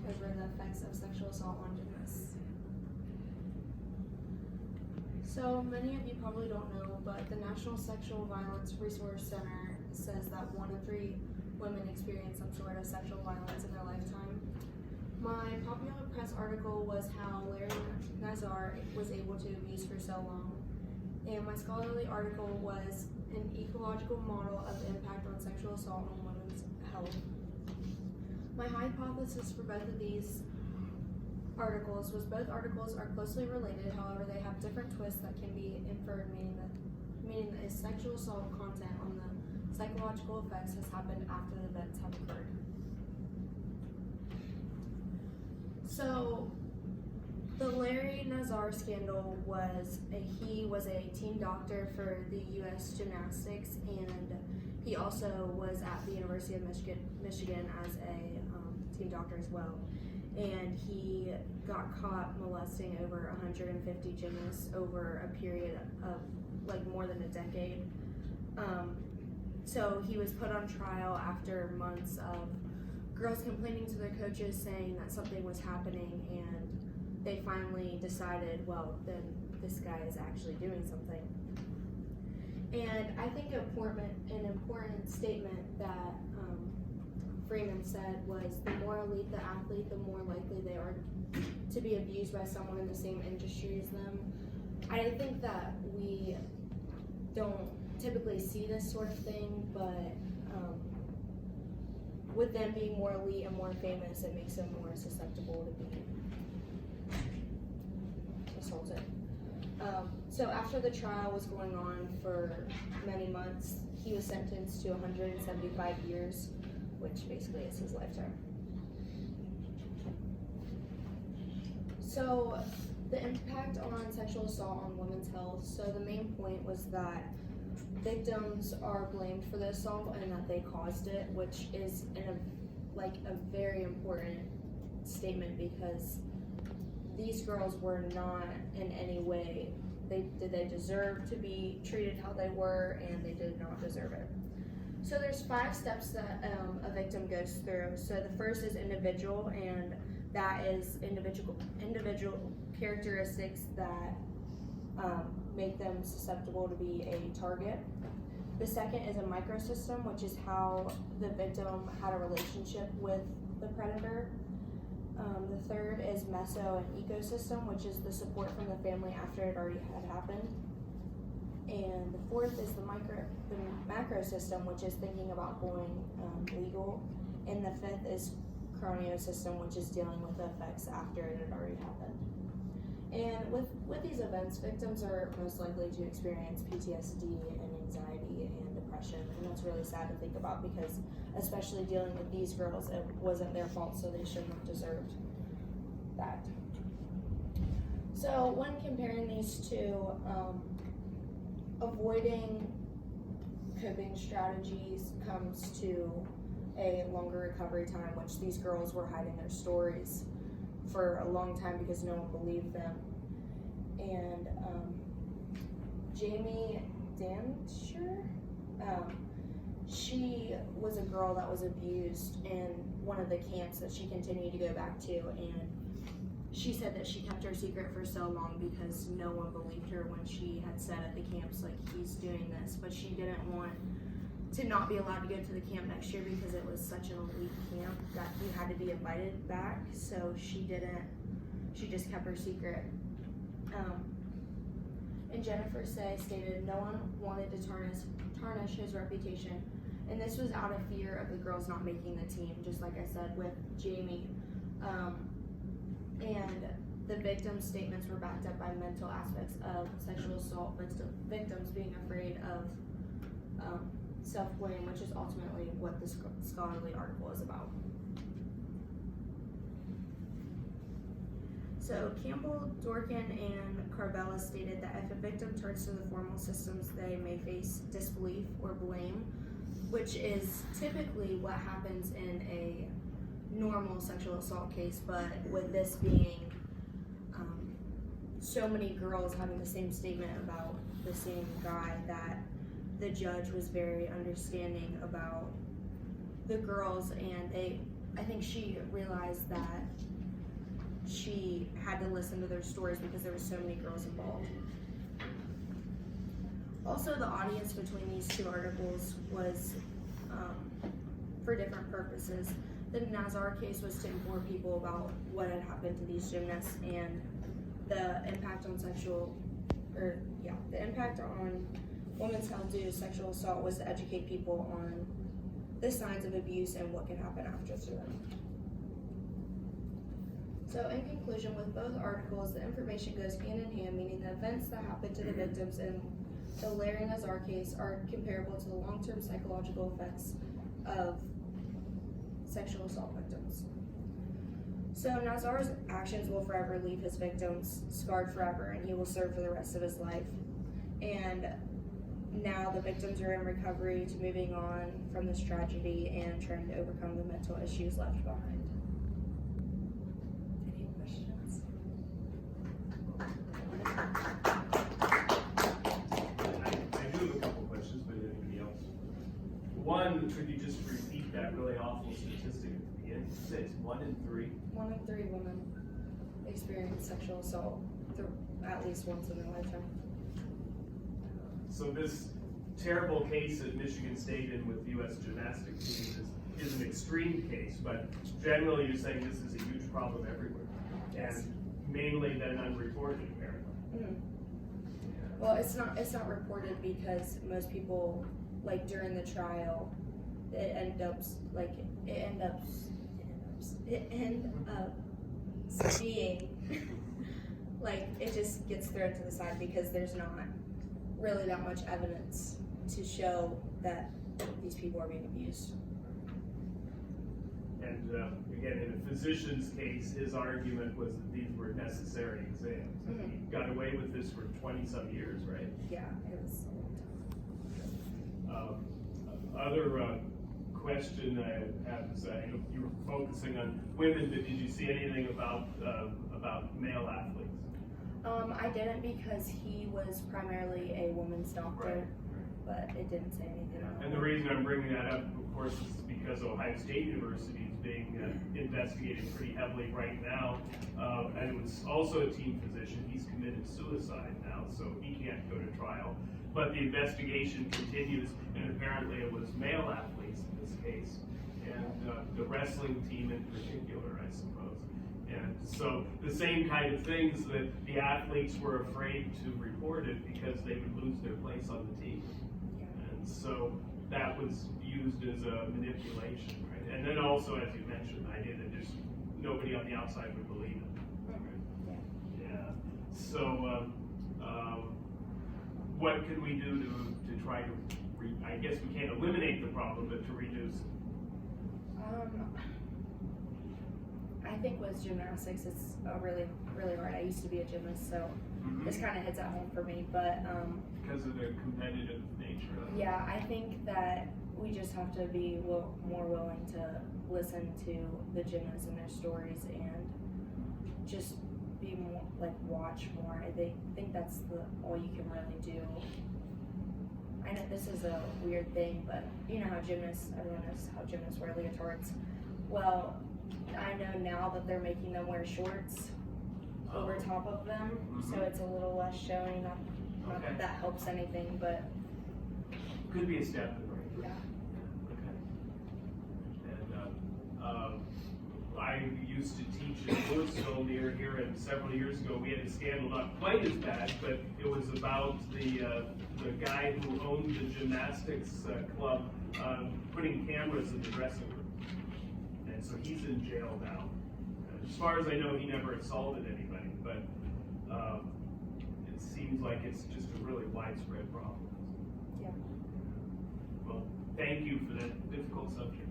mind over the effects of sexual assault on gymnasts. So many of you probably don't know, but the National Sexual Violence Resource Center says that 1 in 3 women experience some sort of sexual violence in their lifetime. My popular press article was how Larry Nazar was able to abuse for so long, and my scholarly article was an ecological model of the impact on sexual assault on women's health. My hypothesis for both of these articles was both articles are closely related, however they have different twists that can be inferred, meaning that sexual assault content on the psychological effects has happened after the events have occurred. So, the Larry Nazar scandal was he was a team doctor for the U.S. Gymnastics, and he also was at the University of Michigan as a team doctor as well. And he got caught molesting over 150 gymnasts over a period of like more than a decade. So he was put on trial after months of girls complaining to their coaches saying that something was happening, and they finally decided, well, then this guy is actually doing something. And I think an important statement that Freeman said was, the more elite the athlete, the more likely they are to be abused by someone in the same industry as them. I think that we don't typically see this sort of thing, but with them being more elite and more famous, it makes them more susceptible to being assaulted. So after the trial was going on for many months, he was sentenced to 175 years, which basically is his lifetime. So the impact on sexual assault on women's health. So the main point was that victims are blamed for the assault and that they caused it, which is a very important statement, because these girls were not in any way, they deserve to be treated how they were, and they did not deserve it. So there's 5 steps that a victim goes through. So the first is individual, and that is individual characteristics that make them susceptible to be a target. The second is a microsystem, which is how the victim had a relationship with the predator. The third is meso and ecosystem, which is the support from the family after it already had happened. And the fourth is the macro system, which is thinking about going legal. And the fifth is craniosystem, which is dealing with the effects after it had already happened. And with these events, victims are most likely to experience PTSD and anxiety and depression, and that's really sad to think about, because especially dealing with these girls, it wasn't their fault, so they shouldn't have deserved that. So when comparing these two, avoiding coping strategies comes to a longer recovery time, which these girls were hiding their stories for a long time because no one believed them. And Jamie Dancher, she was a girl that was abused in one of the camps that she continued to go back to, and she said that she kept her secret for so long because no one believed her when she had said at the camps, like, he's doing this, but she didn't want to not be allowed to go to the camp next year because it was such an elite camp that you had to be invited back, so she just kept her secret. And Jennifer stated no one wanted to tarnish his reputation, and this was out of fear of the girls not making the team, just like I said with Jamie. And the victims' statements were backed up by mental aspects of sexual assault, victims being afraid of self-blame, which is ultimately what this scholarly article is about. So Campbell, Dorkin, and Carvella stated that if a victim turns to the formal systems, they may face disbelief or blame, which is typically what happens in a normal sexual assault case, but with this being so many girls having the same statement about the same guy, that the judge was very understanding about the girls, and I think she realized that she had to listen to their stories because there were so many girls involved. Also, the audience between these two articles was for different purposes. The Nazar case was to inform people about what had happened to these gymnasts and the impact on the impact on women's health due to sexual assault was to educate people on the signs of abuse and what can happen after to them. So in conclusion, with both articles, the information goes hand in hand, meaning the events that happened to the victims in the Larry Nazar case are comparable to the long-term psychological effects of sexual assault victims. So Nazar's actions will forever leave his victims scarred forever, and he will serve for the rest of his life. And now the victims are in recovery to moving on from this tragedy and trying to overcome the mental issues left behind. Any questions? I do have a couple questions, but anybody else? One, could you just repeat that really awful statistic at the beginning? You said it's 1 in 3? 1 in 3 women experience sexual assault at least once in their lifetime. So this terrible case at Michigan State and with U.S. gymnastics teams is an extreme case, but generally you're saying this is a huge problem everywhere. Yes. And mainly then unreported, apparently. Mm-hmm. Yeah. Well, it's not reported because most people, like during the trial, it ends up being like it just gets thrown to the side because there's not really that much evidence to show that these people are being abused. And again, in a physician's case, his argument was that these were necessary exams. Mm-hmm. He got away with this for 20-some years, right? Yeah, it was a long time. Other question I have is, you were focusing on women, but did you see anything about male athletes? I didn't because he was primarily a woman's doctor, but it didn't say anything about And the reason I'm bringing that up, of course, is because Ohio State University is being investigated pretty heavily right now. And it was also a team physician. He's committed suicide now, so he can't go to trial. But the investigation continues, and apparently it was male athletes in this case, and the wrestling team in particular, I suppose. And so the same kind of things that the athletes were afraid to report it because they would lose their place on the team. And so that was used as a manipulation, right? And then also, as you mentioned, the idea that just nobody on the outside would believe it. Right? Yeah. So what can we do to try to, I guess we can't eliminate the problem, but to reduce it? I think with gymnastics, it's really, really hard. I used to be a gymnast, so this kind of hits at home for me. But because of the competitive nature of it. Yeah, I think that we just have to be more willing to listen to the gymnasts and their stories, and just be more watch more. I think that's all you can really do. I know this is a weird thing, but you know how everyone knows how gymnasts wear leotards. Well, I know now that they're making them wear shorts over top of them, so it's a little less showing. Not that that helps anything, but could be a step in the right direction. Yeah. Okay. And I used to teach in Louisville near here, and several years ago we had a scandal, not quite as bad, but it was about the guy who owned the gymnastics club putting cameras in the dressing room. And so he's in jail now. As far as I know, he never assaulted anybody, but it seems like it's just a really widespread problem. Yeah. Well, thank you for that difficult subject.